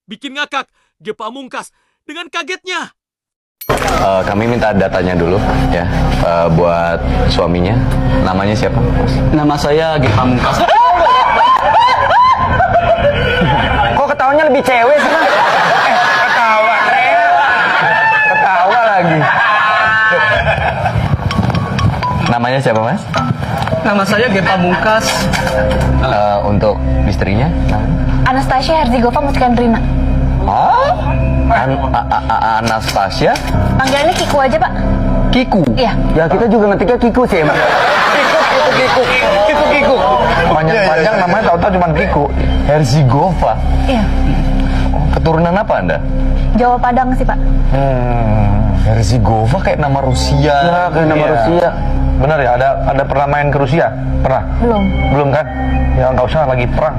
bikin ngakak Ge Pamungkas dengan kagetnya. Kami minta datanya dulu ya, buat suaminya. Namanya siapa, Mas? Nama saya Ge Pamungkas. Kok ketawanya lebih cewek sih, Mas? Ketawa, ketawa lagi. Namanya siapa, Mas? Nama saya Ge Pamungkas. Untuk istrinya? Anastasia Herzigova Muskandrina. Anastasia? Panggilannya Kiku aja, Pak. Kiku? Iya. Ya kita juga ngetiknya Kiku sih emang. Kiku. Panjang-panjang namanya tahu-tahu cuma Kiku. Herzigova. Iya. Keturunan apa Anda? Jawa Padang sih, Pak. Herzigova kayak nama Rusia. Ya, kayak nama Rusia. Benar ya, ada pernah main ke Rusia? Pernah? Belum. Belum kan? Ya nggak usah, lagi perang.